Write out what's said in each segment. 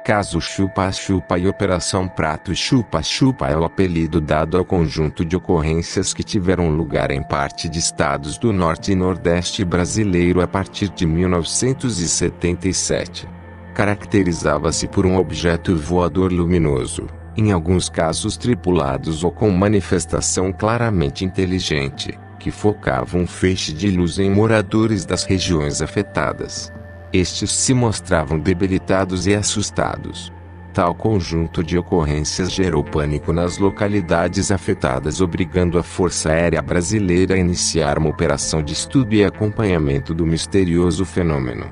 Caso Chupa-Chupa e Operação Prato. Chupa-Chupa é o apelido dado ao conjunto de ocorrências que tiveram lugar em parte de estados do Norte e Nordeste brasileiro a partir de 1977. Caracterizava-se por um objeto voador luminoso, em alguns casos tripulados ou com manifestação claramente inteligente, que focava um feixe de luz em moradores das regiões afetadas. Estes se mostravam debilitados e assustados. Tal conjunto de ocorrências gerou pânico nas localidades afetadas, obrigando a Força Aérea Brasileira a iniciar uma operação de estudo e acompanhamento do misterioso fenômeno.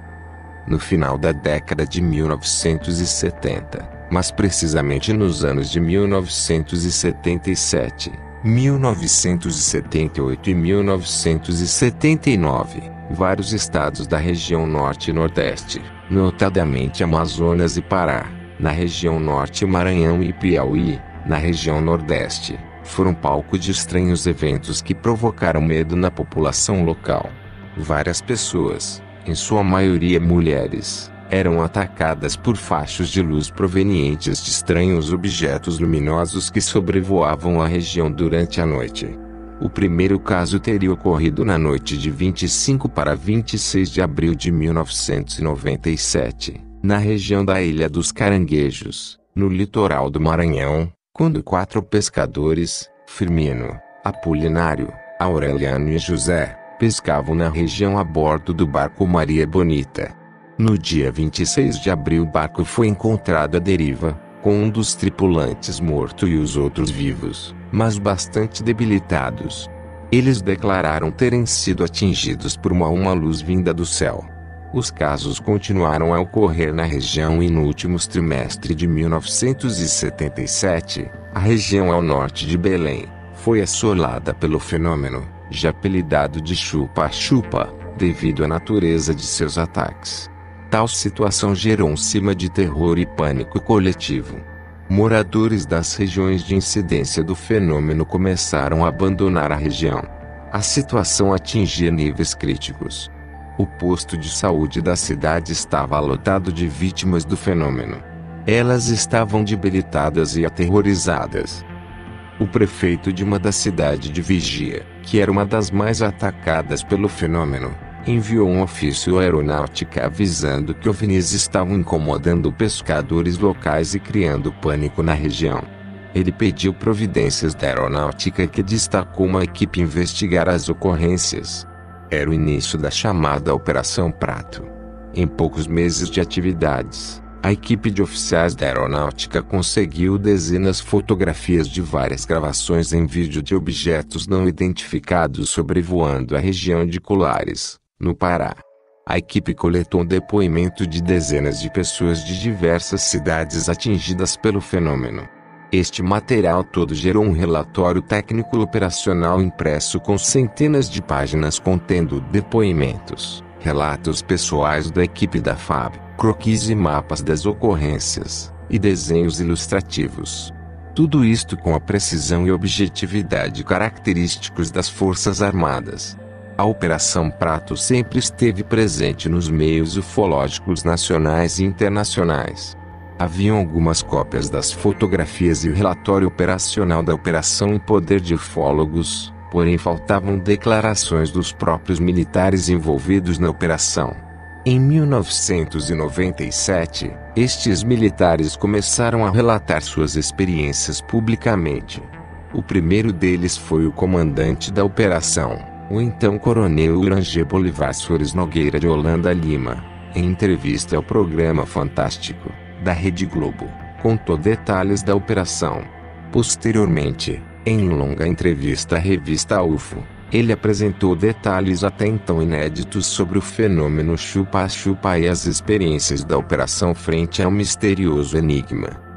No final da década de 1970, mas precisamente nos anos de 1977, 1978 e 1979, vários estados da região Norte e Nordeste, notadamente Amazonas e Pará, na região Norte Maranhão e Piauí, na região Nordeste, foram palco de estranhos eventos que provocaram medo na população local. Várias pessoas, em sua maioria mulheres, eram atacadas por fachos de luz provenientes de estranhos objetos luminosos que sobrevoavam a região durante a noite. O primeiro caso teria ocorrido na noite de 25 para 26 de abril de 1997, na região da Ilha dos Caranguejos, no litoral do Maranhão, quando 4 pescadores, Firmino, Apolinário, Aureliano e José, pescavam na região a bordo do barco Maria Bonita. No dia 26 de abril, o barco foi encontrado à deriva, com um dos tripulantes morto e os outros vivos, mas bastante debilitados. Eles declararam terem sido atingidos por uma luz vinda do céu. Os casos continuaram a ocorrer na região e no último trimestre de 1977, a região ao norte de Belém foi assolada pelo fenômeno, já apelidado de Chupa-Chupa, devido à natureza de seus ataques. Tal situação gerou um clima de terror e pânico coletivo. Moradores das regiões de incidência do fenômeno começaram a abandonar a região. A situação atingia níveis críticos. O posto de saúde da cidade estava lotado de vítimas do fenômeno. Elas estavam debilitadas e aterrorizadas. O prefeito de uma da cidade de Vigia, que era uma das mais atacadas pelo fenômeno, enviou um ofício à aeronáutica avisando que OVNIs estavam incomodando pescadores locais e criando pânico na região. Ele pediu providências da aeronáutica, que destacou uma equipe investigar as ocorrências. Era o início da chamada Operação Prato. Em poucos meses de atividades, a equipe de oficiais da aeronáutica conseguiu dezenas de fotografias de várias gravações em vídeo de objetos não identificados sobrevoando a região de Colares, no Pará. A equipe coletou um depoimento de dezenas de pessoas de diversas cidades atingidas pelo fenômeno. Este material todo gerou um relatório técnico operacional impresso com centenas de páginas contendo depoimentos, relatos pessoais da equipe da FAB, croquis e mapas das ocorrências, e desenhos ilustrativos. Tudo isto com a precisão e objetividade característicos das Forças Armadas. A Operação Prato sempre esteve presente nos meios ufológicos nacionais e internacionais. Haviam algumas cópias das fotografias e o relatório operacional da operação em poder de ufólogos, porém faltavam declarações dos próprios militares envolvidos na operação. Em 1997, estes militares começaram a relatar suas experiências publicamente. O primeiro deles foi o comandante da operação, o então coronel Urangê Bolivar Soares Nogueira de Holanda Lima. Em entrevista ao programa Fantástico, da Rede Globo, contou detalhes da operação. Posteriormente, em longa entrevista à revista UFO, ele apresentou detalhes até então inéditos sobre o fenômeno Chupa-Chupa e as experiências da operação frente ao misterioso enigma.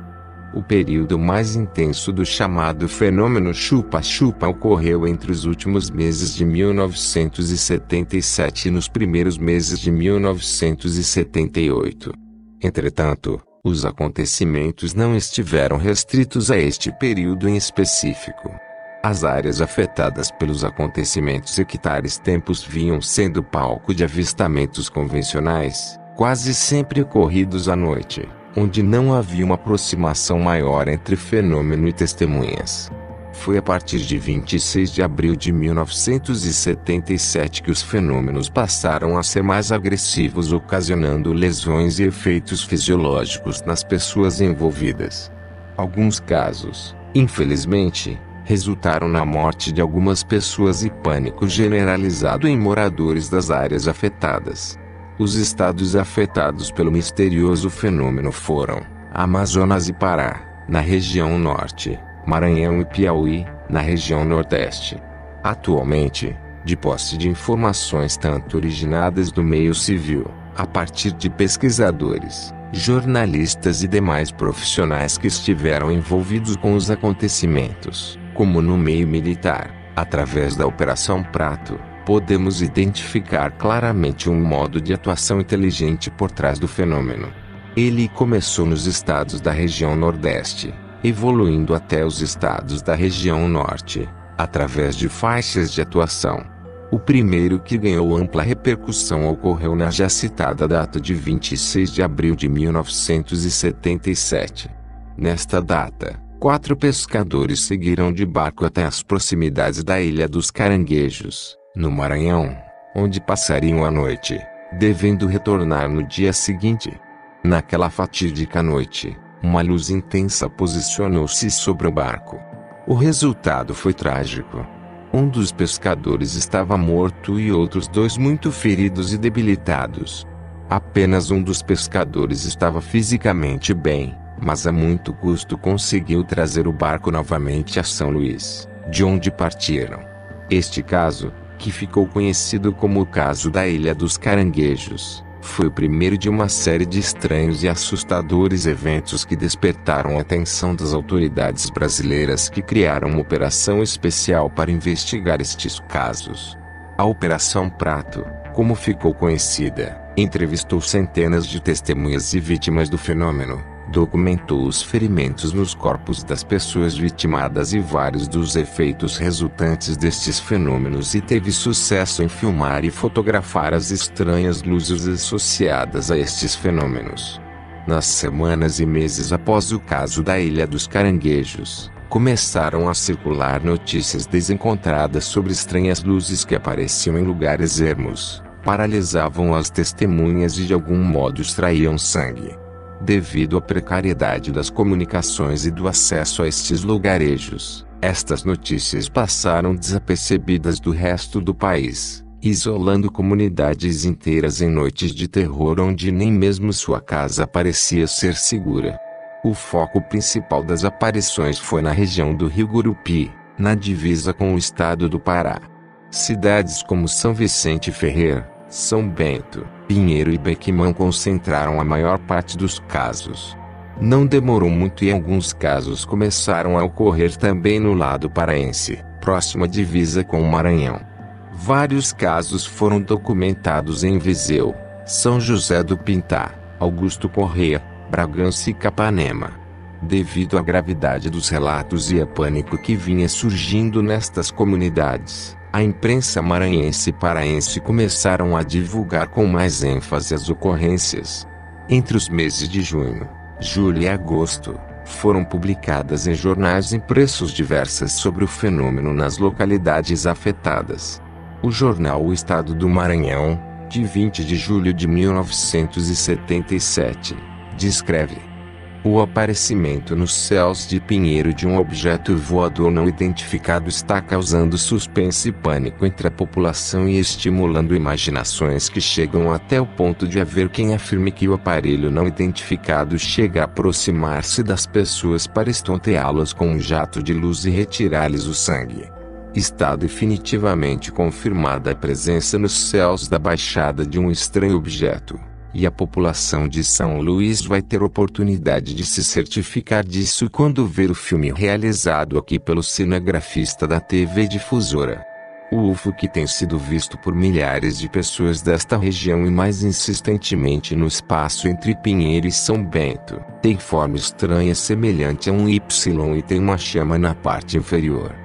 O período mais intenso do chamado fenômeno Chupa-Chupa ocorreu entre os últimos meses de 1977 e nos primeiros meses de 1978. Entretanto, os acontecimentos não estiveram restritos a este período em específico. As áreas afetadas pelos acontecimentos e que tais tempos vinham sendo palco de avistamentos convencionais, quase sempre ocorridos à noite, onde não havia uma aproximação maior entre fenômeno e testemunhas. Foi a partir de 26 de abril de 1977 que os fenômenos passaram a ser mais agressivos, ocasionando lesões e efeitos fisiológicos nas pessoas envolvidas. Alguns casos, infelizmente, resultaram na morte de algumas pessoas e pânico generalizado em moradores das áreas afetadas. Os estados afetados pelo misterioso fenômeno foram Amazonas e Pará, na região norte, Maranhão e Piauí, na região nordeste. Atualmente, de posse de informações tanto originadas do meio civil, a partir de pesquisadores, jornalistas e demais profissionais que estiveram envolvidos com os acontecimentos, como no meio militar, através da Operação Prato, podemos identificar claramente um modo de atuação inteligente por trás do fenômeno. Ele começou nos estados da região Nordeste, evoluindo até os estados da região Norte, através de faixas de atuação. O primeiro que ganhou ampla repercussão ocorreu na já citada data de 26 de abril de 1977. Nesta data, 4 pescadores seguiram de barco até as proximidades da Ilha dos Caranguejos, no Maranhão, onde passariam a noite, devendo retornar no dia seguinte. Naquela fatídica noite, uma luz intensa posicionou-se sobre o barco. O resultado foi trágico. Um dos pescadores estava morto e outros 2 muito feridos e debilitados. Apenas um dos pescadores estava fisicamente bem, mas a muito custo conseguiu trazer o barco novamente a São Luís, de onde partiram. Este caso, que ficou conhecido como o caso da Ilha dos Caranguejos, foi o primeiro de uma série de estranhos e assustadores eventos que despertaram a atenção das autoridades brasileiras, que criaram uma operação especial para investigar estes casos. A Operação Prato, como ficou conhecida, entrevistou centenas de testemunhas e vítimas do fenômeno, documentou os ferimentos nos corpos das pessoas vitimadas e vários dos efeitos resultantes destes fenômenos, e teve sucesso em filmar e fotografar as estranhas luzes associadas a estes fenômenos. Nas semanas e meses após o caso da Ilha dos Caranguejos, começaram a circular notícias desencontradas sobre estranhas luzes que apareciam em lugares ermos, paralisavam as testemunhas e de algum modo extraíam sangue. Devido à precariedade das comunicações e do acesso a estes lugarejos, estas notícias passaram desapercebidas do resto do país, isolando comunidades inteiras em noites de terror onde nem mesmo sua casa parecia ser segura. O foco principal das aparições foi na região do Rio Gurupi, na divisa com o estado do Pará. Cidades como São Vicente Ferrer, São Bento, Pinheiro e Bequimão concentraram a maior parte dos casos. Não demorou muito e alguns casos começaram a ocorrer também no lado paraense, próximo à divisa com o Maranhão. Vários casos foram documentados em Viseu, São José do Pintá, Augusto Corrêa, Bragança e Capanema. Devido à gravidade dos relatos e a pânico que vinha surgindo nestas comunidades, a imprensa maranhense e paraense começaram a divulgar com mais ênfase as ocorrências. Entre os meses de junho, julho e agosto, foram publicadas em jornais impressos diversas sobre o fenômeno nas localidades afetadas. O jornal O Estado do Maranhão, de 20 de julho de 1977, descreve o aparecimento nos céus de Pinheiro de um objeto voador não identificado está causando suspense e pânico entre a população e estimulando imaginações que chegam até o ponto de haver quem afirme que o aparelho não identificado chega a aproximar-se das pessoas para estonteá-las com um jato de luz e retirar-lhes o sangue. Está definitivamente confirmada a presença nos céus da Baixada de um estranho objeto. E a população de São Luís vai ter oportunidade de se certificar disso quando ver o filme realizado aqui pelo cinegrafista da TV Difusora. O UFO, que tem sido visto por milhares de pessoas desta região e mais insistentemente no espaço entre Pinheiro e São Bento, tem forma estranha semelhante a um Y e tem uma chama na parte inferior.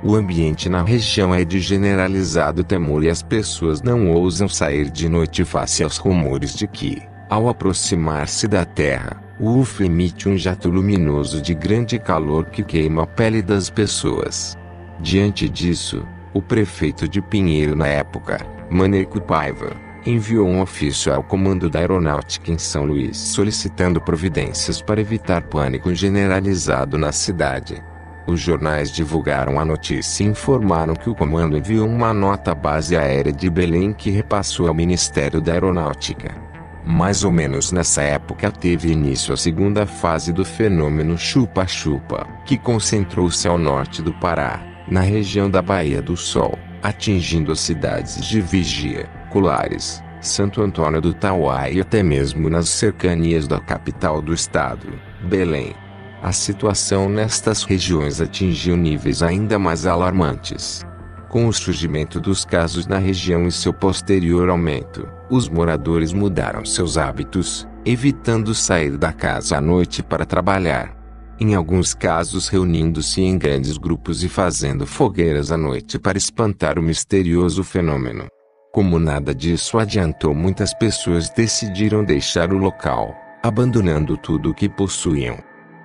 O ambiente na região é de generalizado temor e as pessoas não ousam sair de noite face aos rumores de que, ao aproximar-se da Terra, O UFO emite um jato luminoso de grande calor que queima a pele das pessoas. Diante disso, o prefeito de Pinheiro na época, Maneco Paiva, enviou um ofício ao comando da aeronáutica em São Luís solicitando providências para evitar pânico generalizado na cidade. Os jornais divulgaram a notícia e informaram que o comando enviou uma nota à base aérea de Belém que repassou ao Ministério da Aeronáutica. Mais ou menos nessa época teve início a segunda fase do fenômeno chupa-chupa, que concentrou-se ao norte do Pará, na região da Baía do Sol, atingindo as cidades de Vigia, Colares, Santo Antônio do Tauá e até mesmo nas cercanias da capital do estado, Belém. A situação nestas regiões atingiu níveis ainda mais alarmantes. Com o surgimento dos casos na região e seu posterior aumento, os moradores mudaram seus hábitos, evitando sair da casa à noite para trabalhar. Em alguns casos reunindo-se em grandes grupos e fazendo fogueiras à noite para espantar o misterioso fenômeno. Como nada disso adiantou, muitas pessoas decidiram deixar o local, abandonando tudo o que possuíam.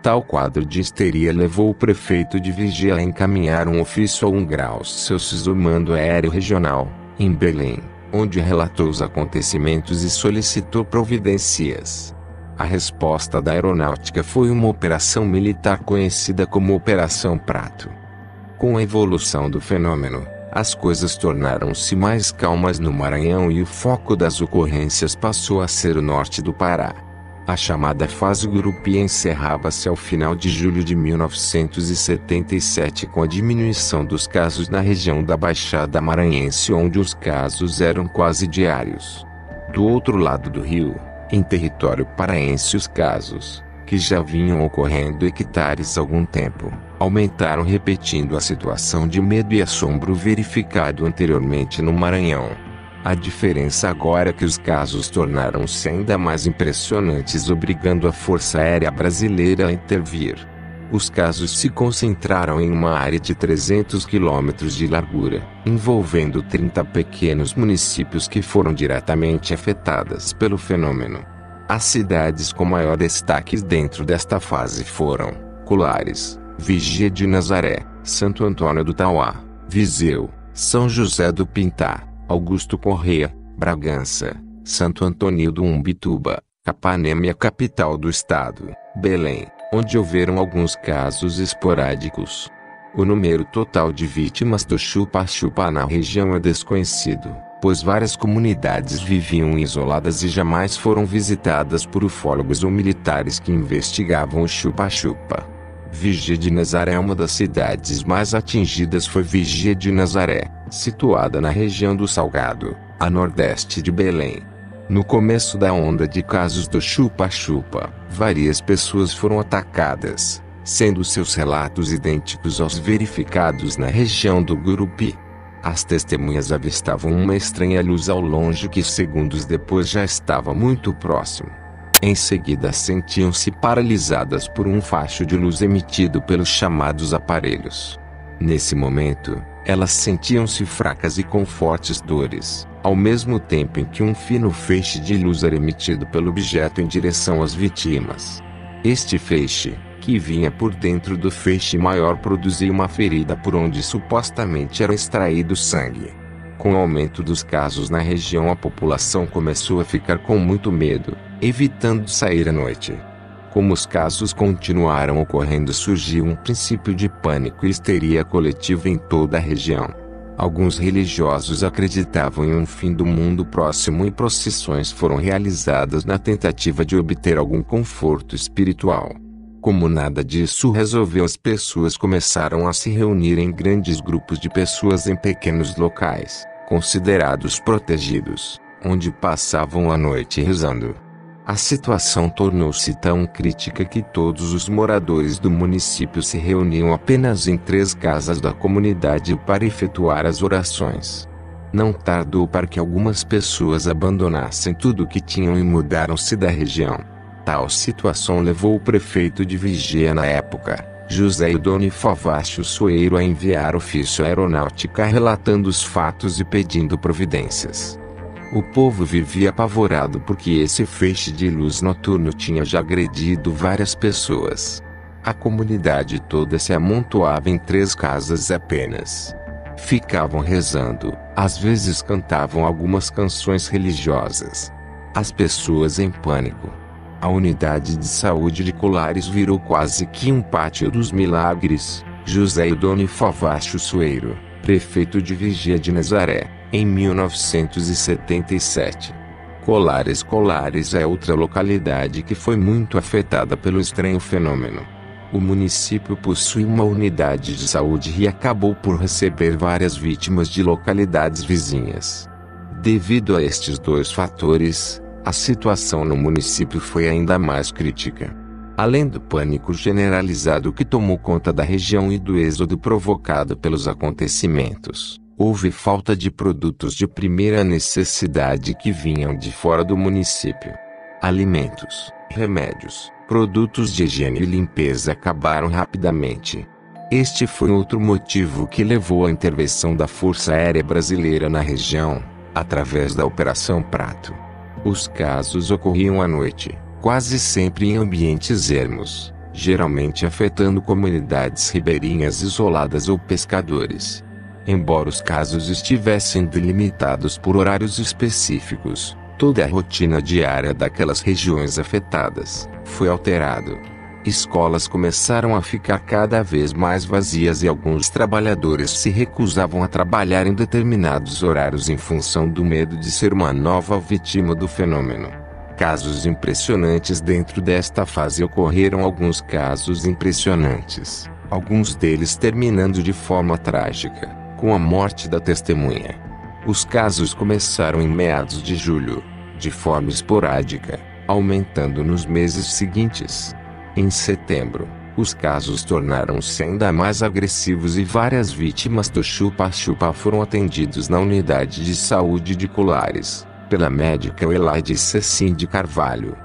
Tal quadro de histeria levou o prefeito de Vigia a encaminhar um ofício ao 1 graus Celsius do Mando Aéreo Regional, em Belém, onde relatou os acontecimentos e solicitou providências. A resposta da aeronáutica foi uma operação militar conhecida como Operação Prato. Com a evolução do fenômeno, as coisas tornaram-se mais calmas no Maranhão e o foco das ocorrências passou a ser o norte do Pará. A chamada fase Gurupi encerrava-se ao final de julho de 1977 com a diminuição dos casos na região da Baixada Maranhense, onde os casos eram quase diários. Do outro lado do rio, em território paraense, os casos, que já vinham ocorrendo hectares há algum tempo, aumentaram, repetindo a situação de medo e assombro verificado anteriormente no Maranhão. A diferença agora é que os casos tornaram-se ainda mais impressionantes, obrigando a Força Aérea Brasileira a intervir. Os casos se concentraram em uma área de 300 quilômetros de largura, envolvendo 30 pequenos municípios que foram diretamente afetadas pelo fenômeno. As cidades com maior destaque dentro desta fase foram Colares, Vigia de Nazaré, Santo Antônio do Tauá, Viseu, São José do Pintá, Augusto Corrêa, Bragança, Santo Antônio do Umbituba, Capanema e a capital do estado, Belém, onde houveram alguns casos esporádicos. O número total de vítimas do chupa-chupa na região é desconhecido, pois várias comunidades viviam isoladas e jamais foram visitadas por ufólogos ou militares que investigavam o chupa-chupa. Vigia de Nazaré. Uma das cidades mais atingidas foi Vigia de Nazaré, situada na região do Salgado, a nordeste de Belém. No começo da onda de casos do chupa-chupa, várias pessoas foram atacadas, sendo seus relatos idênticos aos verificados na região do Gurupi. As testemunhas avistavam uma estranha luz ao longe que segundos depois já estava muito próximo. Em seguida sentiam-se paralisadas por um facho de luz emitido pelos chamados aparelhos. Nesse momento, elas sentiam-se fracas e com fortes dores, ao mesmo tempo em que um fino feixe de luz era emitido pelo objeto em direção às vítimas. Este feixe, que vinha por dentro do feixe maior, produzia uma ferida por onde supostamente era extraído sangue. Com o aumento dos casos na região, a população começou a ficar com muito medo, evitando sair à noite. Como os casos continuaram ocorrendo, surgiu um princípio de pânico e histeria coletiva em toda a região. Alguns religiosos acreditavam em um fim do mundo próximo e procissões foram realizadas na tentativa de obter algum conforto espiritual. Como nada disso resolveu, as pessoas começaram a se reunir em grandes grupos de pessoas em pequenos locais, considerados protegidos, onde passavam a noite rezando. A situação tornou-se tão crítica que todos os moradores do município se reuniam apenas em 3 casas da comunidade para efetuar as orações. Não tardou para que algumas pessoas abandonassem tudo o que tinham e mudaram-se da região. Tal situação levou o prefeito de Vigia na época, José Idônio Favacho Soeiro, a enviar ofício à aeronáutica relatando os fatos e pedindo providências. O povo vivia apavorado porque esse feixe de luz noturno tinha já agredido várias pessoas. A comunidade toda se amontoava em 3 casas apenas. Ficavam rezando, às vezes cantavam algumas canções religiosas. As pessoas em pânico. A unidade de saúde de Colares virou quase que um pátio dos milagres. José Idônio Favacho Sueiro, prefeito de Vigia de Nazaré, em 1977. Colares é outra localidade que foi muito afetada pelo estranho fenômeno. O município possui uma unidade de saúde e acabou por receber várias vítimas de localidades vizinhas. Devido a estes 2 fatores, a situação no município foi ainda mais crítica. Além do pânico generalizado que tomou conta da região e do êxodo provocado pelos acontecimentos, houve falta de produtos de primeira necessidade que vinham de fora do município. Alimentos, remédios, produtos de higiene e limpeza acabaram rapidamente. Este foi outro motivo que levou à intervenção da Força Aérea Brasileira na região, através da Operação Prato. Os casos ocorriam à noite, quase sempre em ambientes ermos, geralmente afetando comunidades ribeirinhas isoladas ou pescadores. Embora os casos estivessem delimitados por horários específicos, toda a rotina diária daquelas regiões afetadas foi alterada. Escolas começaram a ficar cada vez mais vazias e alguns trabalhadores se recusavam a trabalhar em determinados horários em função do medo de ser uma nova vítima do fenômeno. Casos impressionantes dentro desta fase ocorreram alguns casos impressionantes, alguns deles terminando de forma trágica, com a morte da testemunha. Os casos começaram em meados de julho, de forma esporádica, aumentando nos meses seguintes. Em setembro, os casos tornaram-se ainda mais agressivos e várias vítimas do chupa-chupa foram atendidos na unidade de saúde de Colares, pela médica Elaide Cecim de Carvalho.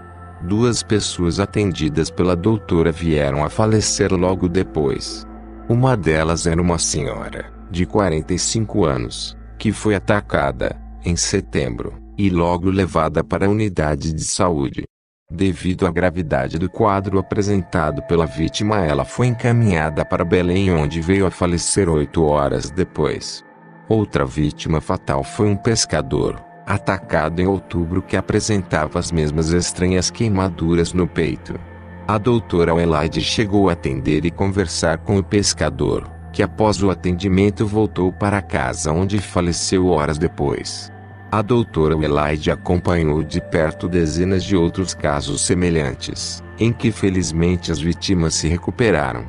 2 pessoas atendidas pela doutora vieram a falecer logo depois. Uma delas era uma senhora, de 45 anos, que foi atacada, em setembro, e logo levada para a unidade de saúde. Devido à gravidade do quadro apresentado pela vítima, ela foi encaminhada para Belém, onde veio a falecer 8 horas depois. Outra vítima fatal foi um pescador, atacado em outubro, que apresentava as mesmas estranhas queimaduras no peito. A doutora Elaide chegou a atender e conversar com o pescador, que após o atendimento voltou para casa, onde faleceu horas depois. A doutora Elaide acompanhou de perto dezenas de outros casos semelhantes, em que felizmente as vítimas se recuperaram.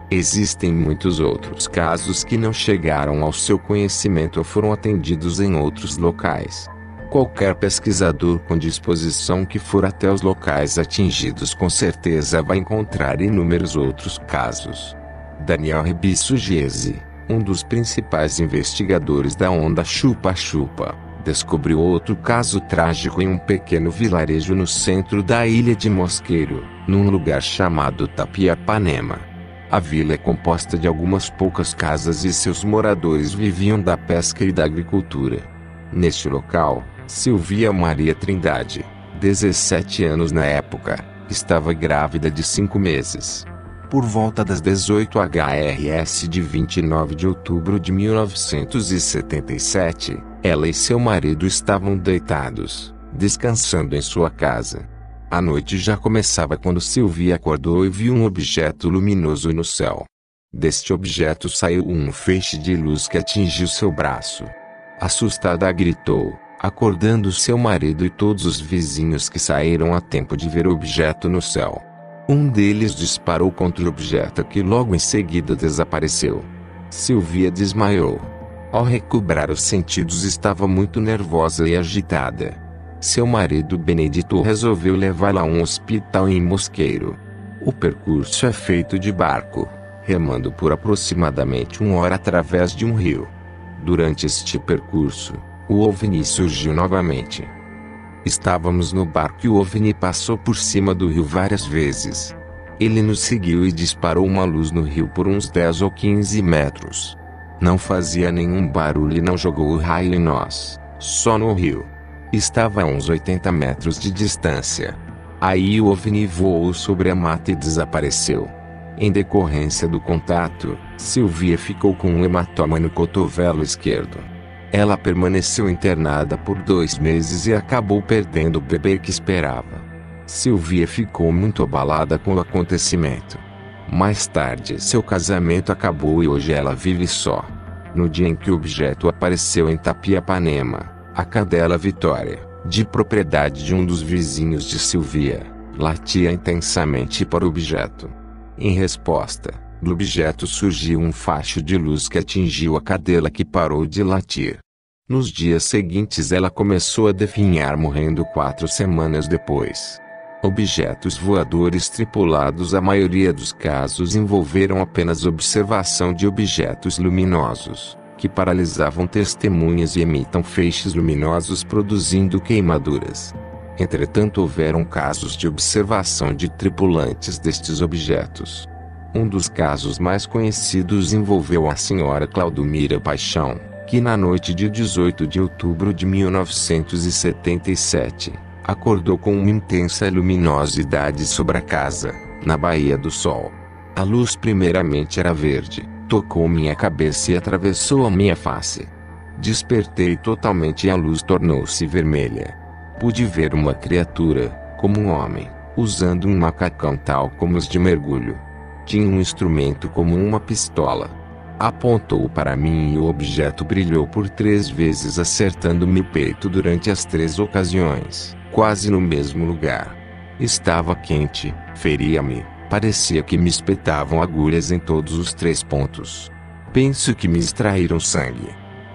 Existem muitos outros casos que não chegaram ao seu conhecimento ou foram atendidos em outros locais. Qualquer pesquisador com disposição que for até os locais atingidos com certeza vai encontrar inúmeros outros casos. Daniel Rebisso Giese, um dos principais investigadores da onda chupa-chupa, descobriu outro caso trágico em um pequeno vilarejo no centro da ilha de Mosqueiro, num lugar chamado Tapiapanema. A vila é composta de algumas poucas casas e seus moradores viviam da pesca e da agricultura. Neste local, Silvia Maria Trindade, 17 anos na época, estava grávida de 5 meses. Por volta das 18 HRS de 29 de outubro de 1977, ela e seu marido estavam deitados, descansando em sua casa. A noite já começava quando Silvia acordou e viu um objeto luminoso no céu. Deste objeto saiu um feixe de luz que atingiu seu braço. Assustada, gritou, acordando seu marido e todos os vizinhos, que saíram a tempo de ver o objeto no céu. Um deles disparou contra o objeto, que logo em seguida desapareceu. Silvia desmaiou. Ao recobrar os sentidos, estava muito nervosa e agitada. Seu marido Benedito resolveu levá-la a um hospital em Mosqueiro. O percurso é feito de barco, remando por aproximadamente 1 hora através de um rio. Durante este percurso, o OVNI surgiu novamente. Estávamos no barco e o OVNI passou por cima do rio várias vezes. Ele nos seguiu e disparou uma luz no rio por uns 10 ou 15 metros. Não fazia nenhum barulho e não jogou o raio em nós, só no rio. Estava a uns 80 metros de distância. Aí o OVNI voou sobre a mata e desapareceu. Em decorrência do contato, Sylvia ficou com um hematoma no cotovelo esquerdo. Ela permaneceu internada por 2 meses e acabou perdendo o bebê que esperava. Sylvia ficou muito abalada com o acontecimento. Mais tarde seu casamento acabou e hoje ela vive só. No dia em que o objeto apareceu em Tapiapanema, a cadela Vitória, de propriedade de um dos vizinhos de Sylvia, latia intensamente para o objeto. Em resposta, do objeto surgiu um facho de luz que atingiu a cadela, que parou de latir. Nos dias seguintes ela começou a definhar, morrendo 4 semanas depois. Objetos voadores tripulados. A maioria dos casos envolveram apenas observação de objetos luminosos, que paralisavam testemunhas e emitam feixes luminosos produzindo queimaduras. Entretanto, houveram casos de observação de tripulantes destes objetos. Um dos casos mais conhecidos envolveu a senhora Claudomira Paixão, que na noite de 18 de outubro de 1977, acordou com uma intensa luminosidade sobre a casa, na Baía do Sol. A luz primeiramente era verde, tocou minha cabeça e atravessou a minha face. Despertei totalmente e a luz tornou-se vermelha. Pude ver uma criatura, como um homem, usando um macacão tal como os de mergulho. Tinha um instrumento como uma pistola. Apontou para mim e o objeto brilhou por 3 vezes, acertando-me o peito durante as 3 ocasiões, quase no mesmo lugar. Estava quente, feria-me, parecia que me espetavam agulhas em todos os 3 pontos. Penso que me extraíram sangue.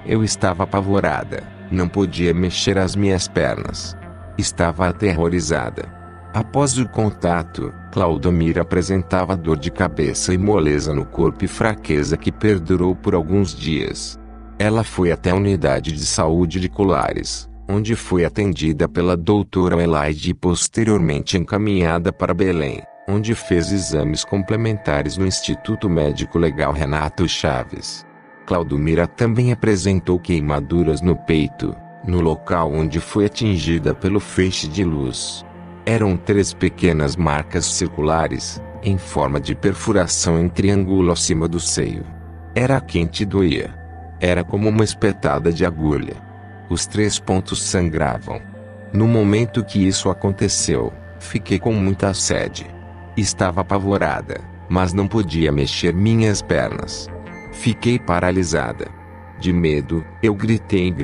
Eu estava apavorada, não podia mexer as minhas pernas. Estava aterrorizada. Após o contato, Claudomira apresentava dor de cabeça e moleza no corpo e fraqueza que perdurou por alguns dias. Ela foi até a unidade de saúde de Colares, onde foi atendida pela doutora Elaide e posteriormente encaminhada para Belém, onde fez exames complementares no Instituto Médico Legal Renato Chaves. Claudomira também apresentou queimaduras no peito, no local onde foi atingida pelo feixe de luz. Eram 3 pequenas marcas circulares, em forma de perfuração em triângulo acima do seio. Era quente e doía. Era como uma espetada de agulha. Os 3 pontos sangravam. No momento que isso aconteceu, fiquei com muita sede. Estava apavorada, mas não podia mexer minhas pernas. Fiquei paralisada. De medo, eu gritei.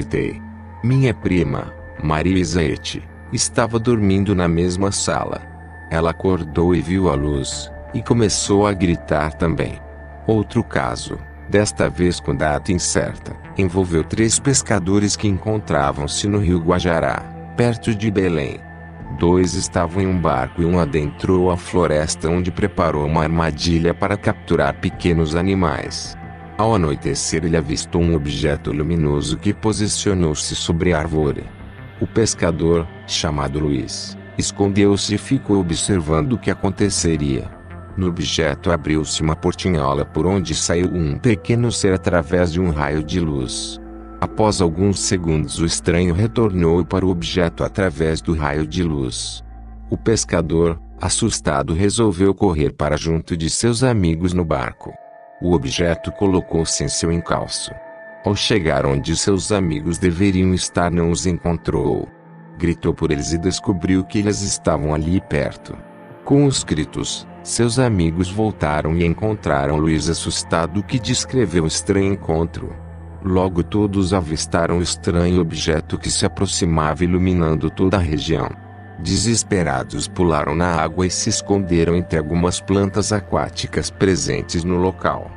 Minha prima, Maria Isaete, estava dormindo na mesma sala. Ela acordou e viu a luz, e começou a gritar também. Outro caso, desta vez com data incerta, envolveu 3 pescadores que encontravam-se no rio Guajará, perto de Belém. 2 estavam em um barco e um adentrou a floresta, onde preparou uma armadilha para capturar pequenos animais. Ao anoitecer, ele avistou um objeto luminoso que posicionou-se sobre a árvore. O pescador, chamado Luiz, escondeu-se e ficou observando o que aconteceria. No objeto abriu-se uma portinhola por onde saiu um pequeno ser através de um raio de luz. Após alguns segundos, o estranho retornou para o objeto através do raio de luz. O pescador, assustado, resolveu correr para junto de seus amigos no barco. O objeto colocou-se em seu encalço. Ao chegar onde seus amigos deveriam estar, não os encontrou. Gritou por eles e descobriu que eles estavam ali perto. Com os gritos, seus amigos voltaram e encontraram Luiz assustado, que descreveu o estranho encontro. Logo todos avistaram o estranho objeto que se aproximava, iluminando toda a região. Desesperados, pularam na água e se esconderam entre algumas plantas aquáticas presentes no local.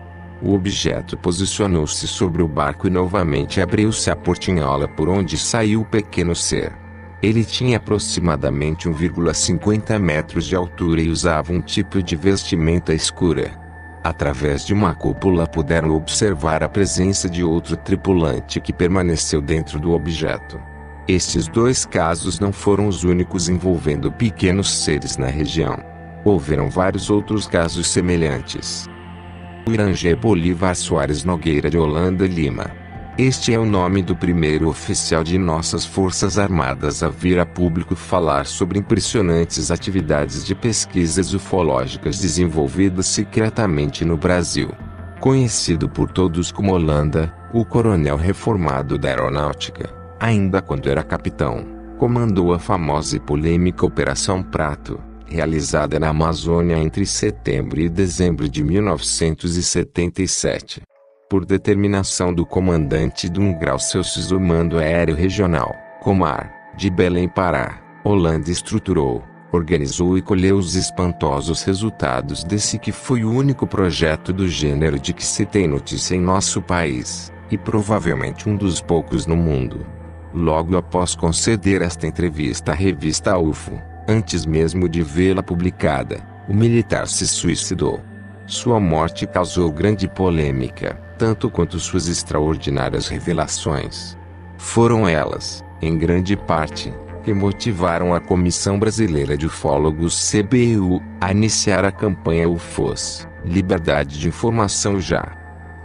O objeto posicionou-se sobre o barco e novamente abriu-se a portinhola por onde saiu o pequeno ser. Ele tinha aproximadamente 1,50 metros de altura e usava um tipo de vestimenta escura. Através de uma cúpula puderam observar a presença de outro tripulante que permaneceu dentro do objeto. Estes 2 casos não foram os únicos envolvendo pequenos seres na região. Houveram vários outros casos semelhantes. Irangê Bolívar Soares Nogueira de Holanda Lima. Este é o nome do primeiro oficial de nossas Forças Armadas a vir a público falar sobre impressionantes atividades de pesquisas ufológicas desenvolvidas secretamente no Brasil. Conhecido por todos como Holanda, o coronel reformado da aeronáutica, ainda quando era capitão, comandou a famosa e polêmica Operação Prato, realizada na Amazônia entre setembro e dezembro de 1977. Por determinação do comandante de 1 grau Celsius do Mando Aéreo Regional, Comar, de Belém, Pará, Holanda estruturou, organizou e colheu os espantosos resultados desse que foi o único projeto do gênero de que se tem notícia em nosso país, e provavelmente um dos poucos no mundo. Logo após conceder esta entrevista à revista UFO, antes mesmo de vê-la publicada, o militar se suicidou. Sua morte causou grande polêmica, tanto quanto suas extraordinárias revelações. Foram elas, em grande parte, que motivaram a Comissão Brasileira de Ufólogos (CBU) a iniciar a campanha UFOS, Liberdade de Informação Já.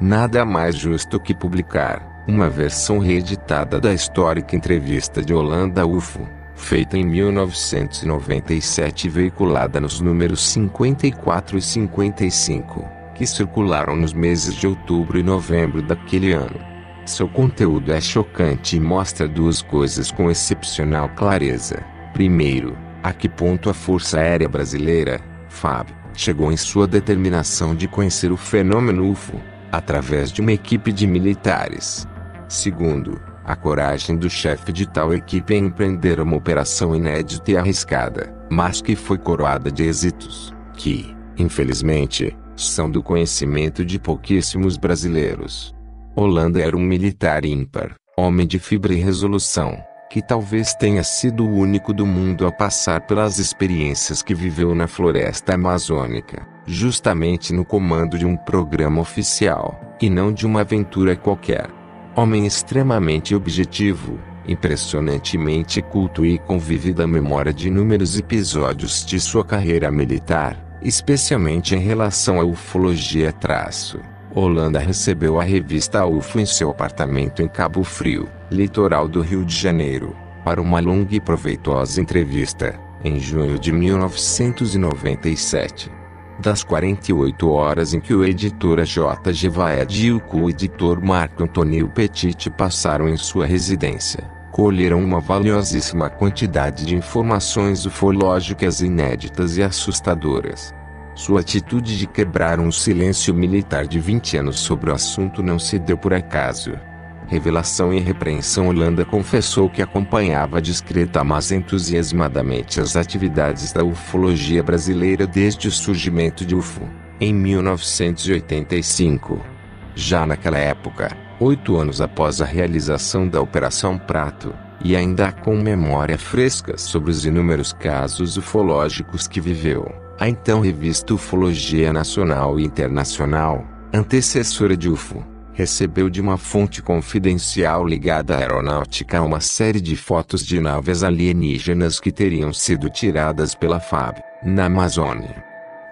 Nada mais justo que publicar uma versão reeditada da histórica entrevista de Holanda UFO, feita em 1997 e veiculada nos números 54 e 55, que circularam nos meses de outubro e novembro daquele ano. Seu conteúdo é chocante e mostra duas coisas com excepcional clareza. Primeiro, a que ponto a Força Aérea Brasileira, FAB, chegou em sua determinação de conhecer o fenômeno UFO, através de uma equipe de militares. Segundo, a coragem do chefe de tal equipe em empreender uma operação inédita e arriscada, mas que foi coroada de êxitos, que, infelizmente, são do conhecimento de pouquíssimos brasileiros. Holanda era um militar ímpar, homem de fibra e resolução, que talvez tenha sido o único do mundo a passar pelas experiências que viveu na floresta amazônica, justamente no comando de um programa oficial, e não de uma aventura qualquer. Homem extremamente objetivo, impressionantemente culto e convive da memória de inúmeros episódios de sua carreira militar, especialmente em relação à ufologia. Holanda recebeu a revista UFO em seu apartamento em Cabo Frio, litoral do Rio de Janeiro, para uma longa e proveitosa entrevista, em junho de 1997. Das 48 horas em que o editor J.G. Vaed e o co-editor Marco Antônio Petit passaram em sua residência, colheram uma valiosíssima quantidade de informações ufológicas inéditas e assustadoras. Sua atitude de quebrar um silêncio militar de 20 anos sobre o assunto não se deu por acaso. Revelação e repreensão. Holanda confessou que acompanhava discreta mas entusiasmadamente as atividades da ufologia brasileira desde o surgimento de UFO, em 1985. Já naquela época, 8 anos após a realização da Operação Prato, e ainda com memória fresca sobre os inúmeros casos ufológicos que viveu, a então revista Ufologia Nacional e Internacional, antecessora de UFO, recebeu de uma fonte confidencial ligada à aeronáutica uma série de fotos de naves alienígenas que teriam sido tiradas pela FAB, na Amazônia.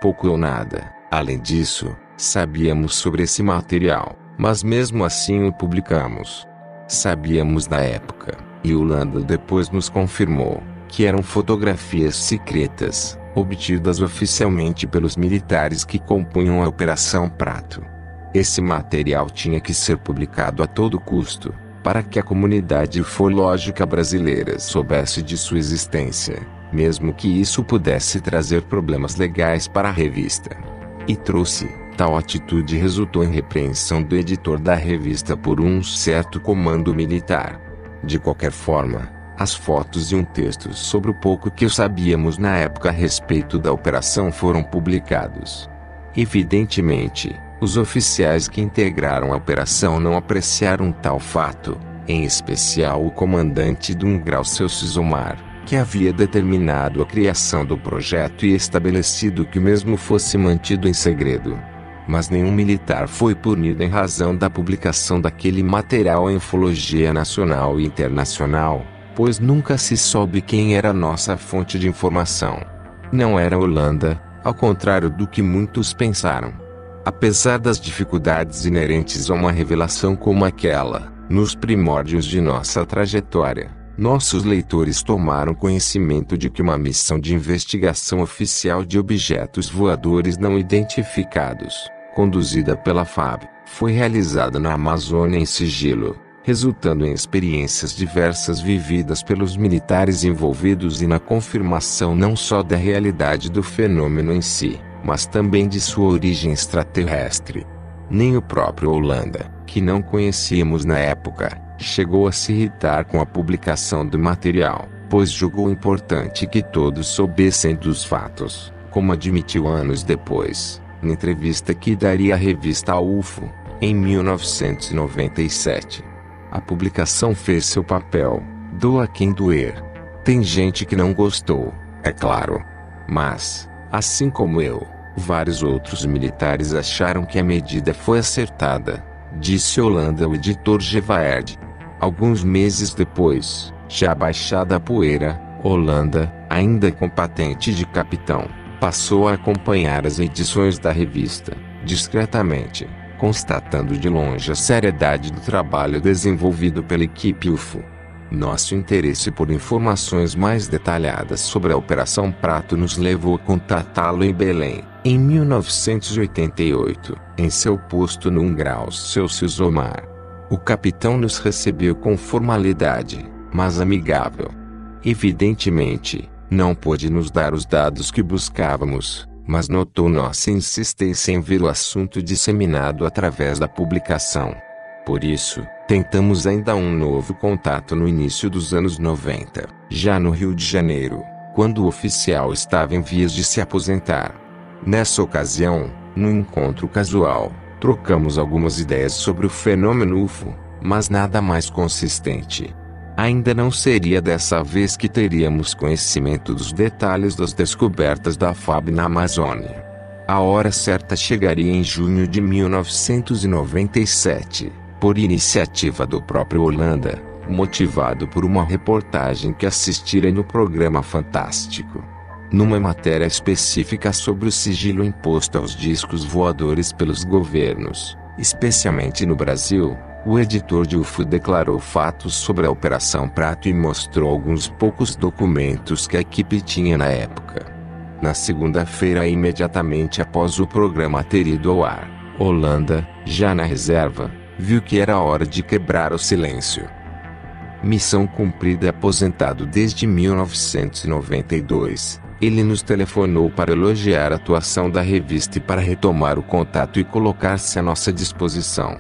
Pouco ou nada, além disso, sabíamos sobre esse material, mas mesmo assim o publicamos. Sabíamos da época, e Holanda depois nos confirmou, que eram fotografias secretas, obtidas oficialmente pelos militares que compunham a Operação Prato. Esse material tinha que ser publicado a todo custo, para que a comunidade ufológica brasileira soubesse de sua existência, mesmo que isso pudesse trazer problemas legais para a revista. E trouxe. Tal atitude resultou em repreensão do editor da revista por um certo comando militar. De qualquer forma, as fotos e um texto sobre o pouco que sabíamos na época a respeito da operação foram publicados. Evidentemente, os oficiais que integraram a operação não apreciaram tal fato, em especial o comandante de 1 grau Celsius Omar, que havia determinado a criação do projeto e estabelecido que o mesmo fosse mantido em segredo. Mas nenhum militar foi punido em razão da publicação daquele material em ufologia nacional e internacional, pois nunca se soube quem era nossa fonte de informação. Não era a Holanda, ao contrário do que muitos pensaram. Apesar das dificuldades inerentes a uma revelação como aquela, Nos primórdios de nossa trajetória, nossos leitores tomaram conhecimento de que uma missão de investigação oficial de objetos voadores não identificados, conduzida pela FAB, foi realizada na Amazônia em sigilo, resultando em experiências diversas vividas pelos militares envolvidos e na confirmação não só da realidade do fenômeno em si, mas também de sua origem extraterrestre. Nem o próprio Holanda, que não conhecíamos na época, chegou a se irritar com a publicação do material, pois julgou importante que todos soubessem dos fatos, como admitiu anos depois, na entrevista que daria à revista UFO, em 1997. A publicação fez seu papel, doa quem doer. Tem gente que não gostou, é claro. Mas, assim como eu, vários outros militares acharam que a medida foi acertada, disse Holanda ao editor Gevaerd. Alguns meses depois, já baixada a poeira, Holanda, ainda com patente de capitão, passou a acompanhar as edições da revista, discretamente, constatando de longe a seriedade do trabalho desenvolvido pela equipe UFO. Nosso interesse por informações mais detalhadas sobre a Operação Prato nos levou a contatá-lo em Belém, em 1988, em seu posto no 1 graus Celsius ou mar. O capitão nos recebeu com formalidade, mas amigável. Evidentemente, não pôde nos dar os dados que buscávamos, mas notou nossa insistência em ver o assunto disseminado através da publicação. Por isso, tentamos ainda um novo contato no início dos anos 90, já no Rio de Janeiro, quando o oficial estava em vias de se aposentar. Nessa ocasião, num encontro casual, trocamos algumas ideias sobre o fenômeno UFO, mas nada mais consistente. Ainda não seria dessa vez que teríamos conhecimento dos detalhes das descobertas da FAB na Amazônia. A hora certa chegaria em junho de 1997, por iniciativa do próprio Holanda, motivado por uma reportagem que assistira no programa Fantástico. Numa matéria específica sobre o sigilo imposto aos discos voadores pelos governos, especialmente no Brasil, o editor de UFO declarou fatos sobre a Operação Prato e mostrou alguns poucos documentos que a equipe tinha na época. Na segunda-feira, imediatamente após o programa ter ido ao ar, Holanda, já na reserva, viu que era hora de quebrar o silêncio. Missão cumprida. Aposentado desde 1992, ele nos telefonou para elogiar a atuação da revista e para retomar o contato e colocar-se à nossa disposição.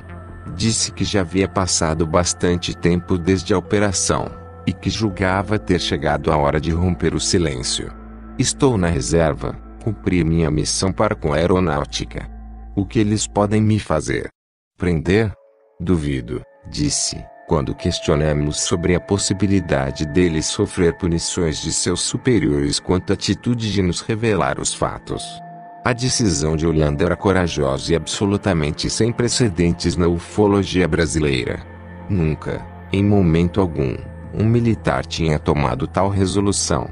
Disse que já havia passado bastante tempo desde a operação, e que julgava ter chegado a hora de romper o silêncio. Estou na reserva, cumpri minha missão para com a aeronáutica. O que eles podem me fazer? Prender? Duvido, disse, quando questionamos sobre a possibilidade deles sofrer punições de seus superiores quanto à atitude de nos revelar os fatos. A decisão de Holanda era corajosa e absolutamente sem precedentes na ufologia brasileira. Nunca, em momento algum, um militar tinha tomado tal resolução.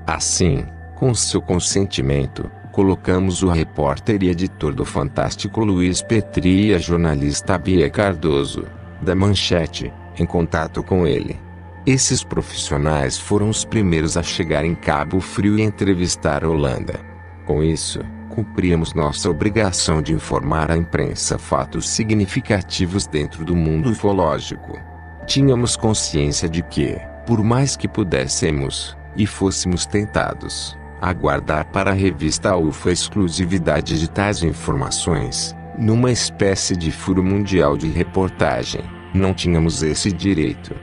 Assim, com seu consentimento, colocamos o repórter e editor do Fantástico Luiz Petri e a jornalista Bia Cardoso, da Manchete, em contato com ele. Esses profissionais foram os primeiros a chegar em Cabo Frio e entrevistar Holanda. Com isso, cumpríamos nossa obrigação de informar à imprensa fatos significativos dentro do mundo ufológico. Tínhamos consciência de que, por mais que pudéssemos, e fôssemos tentados, aguardar para a revista UFO a exclusividade de tais informações, numa espécie de furo mundial de reportagem, não tínhamos esse direito.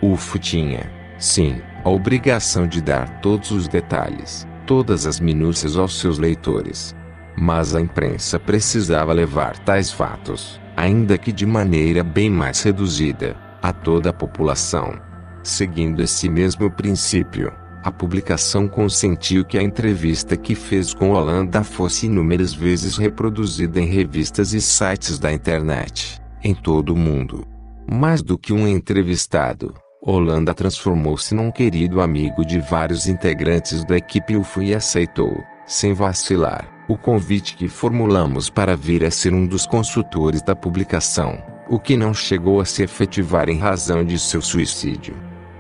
UFO tinha, sim, a obrigação de dar todos os detalhes, todas as minúcias aos seus leitores. Mas a imprensa precisava levar tais fatos, ainda que de maneira bem mais reduzida, a toda a população. Seguindo esse mesmo princípio, a publicação consentiu que a entrevista que fez com Holanda fosse inúmeras vezes reproduzida em revistas e sites da internet, em todo o mundo. Mais do que um entrevistado, Holanda transformou-se num querido amigo de vários integrantes da equipe UFO e aceitou, sem vacilar, o convite que formulamos para vir a ser um dos consultores da publicação. o que não chegou a se efetivar em razão de seu suicídio.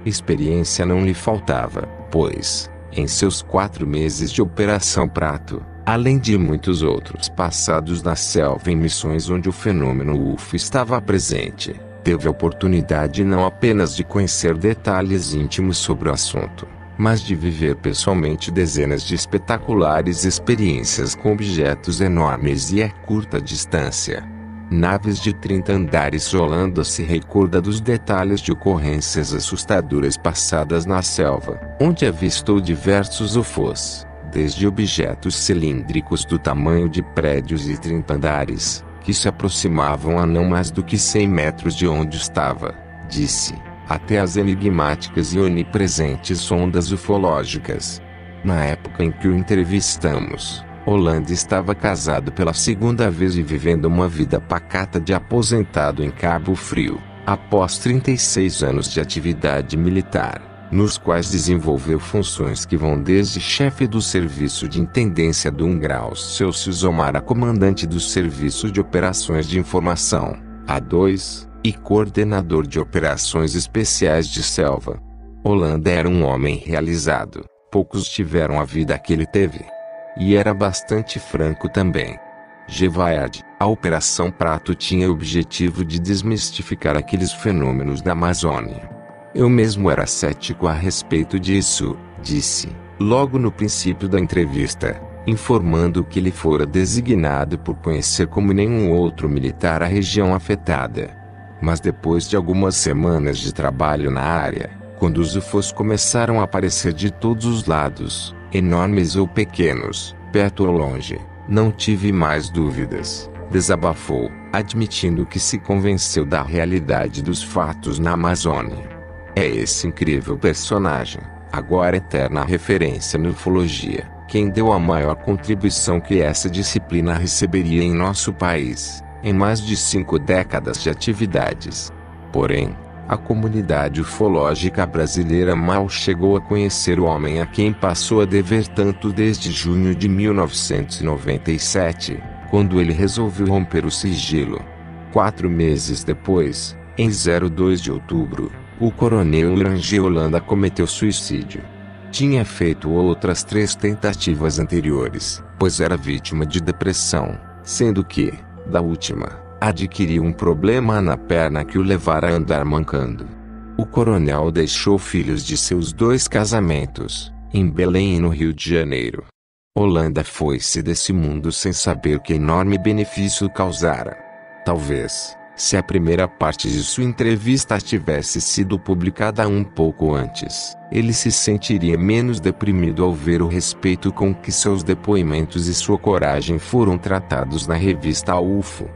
Experiência não lhe faltava, pois, em seus 4 meses de Operação Prato, além de muitos outros passados na selva em missões onde o fenômeno UFO estava presente, teve a oportunidade não apenas de conhecer detalhes íntimos sobre o assunto, mas de viver pessoalmente dezenas de espetaculares experiências com objetos enormes e a curta distância. Naves de 30 andares. Holanda se recorda dos detalhes de ocorrências assustadoras passadas na selva, onde avistou diversos UFOs, desde objetos cilíndricos do tamanho de prédios de 30 andares, que se aproximavam a não mais do que 100 metros de onde estava, disse, até as enigmáticas e onipresentes ondas ufológicas. Na época em que o entrevistamos, Holanda estava casado pela 2ª vez e vivendo uma vida pacata de aposentado em Cabo Frio, após 36 anos de atividade militar, nos quais desenvolveu funções que vão desde chefe do Serviço de Intendência do 1 graus Celsius a comandante do Serviço de Operações de Informação, A2, e coordenador de operações especiais de selva. Holanda era um homem realizado, poucos tiveram a vida que ele teve. E era bastante franco também. Gevaerd, a Operação Prato tinha o objetivo de desmistificar aqueles fenômenos da Amazônia. Eu mesmo era cético a respeito disso, disse, logo no princípio da entrevista, informando que ele fora designado por conhecer como nenhum outro militar a região afetada. Mas depois de algumas semanas de trabalho na área, quando os UFOs começaram a aparecer de todos os lados, enormes ou pequenos, perto ou longe, não tive mais dúvidas, desabafou, admitindo que se convenceu da realidade dos fatos na Amazônia. É esse incrível personagem, agora eterna referência na ufologia, quem deu a maior contribuição que essa disciplina receberia em nosso país, em mais de 5 décadas de atividades. Porém, a comunidade ufológica brasileira mal chegou a conhecer o homem a quem passou a dever tanto desde junho de 1997, quando ele resolveu romper o sigilo. 4 meses depois, em 2 de outubro, o coronel Irangê Holanda cometeu suicídio. Tinha feito outras 3 tentativas anteriores, pois era vítima de depressão, sendo que, da última, adquiriu um problema na perna que o levara a andar mancando. O coronel deixou filhos de seus 2 casamentos, em Belém e no Rio de Janeiro. Holanda foi-se desse mundo sem saber que enorme benefício causara. Talvez, se a primeira parte de sua entrevista tivesse sido publicada um pouco antes, ele se sentiria menos deprimido ao ver o respeito com que seus depoimentos e sua coragem foram tratados na revista UFO.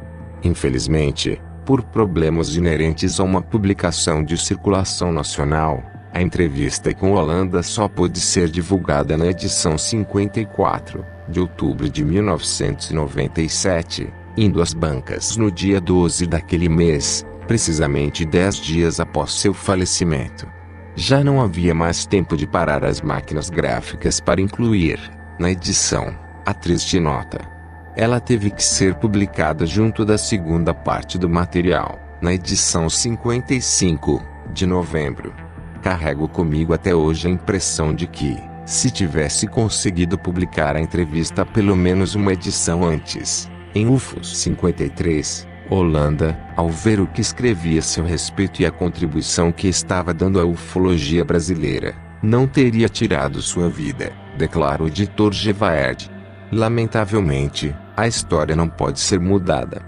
Infelizmente, por problemas inerentes a uma publicação de circulação nacional, a entrevista com Holanda só pôde ser divulgada na edição 54, de outubro de 1997, indo às bancas no dia 12 daquele mês, precisamente 10 dias após seu falecimento. Já não havia mais tempo de parar as máquinas gráficas para incluir, na edição, a triste nota. Ela teve que ser publicada junto da segunda parte do material, na edição 55, de novembro. Carrego comigo até hoje a impressão de que, se tivesse conseguido publicar a entrevista pelo menos uma edição antes, em UFOS 53, Holanda, ao ver o que escrevia a seu respeito e a contribuição que estava dando à ufologia brasileira, não teria tirado sua vida, declara o editor Gevaerd. Lamentavelmente, a história não pode ser mudada.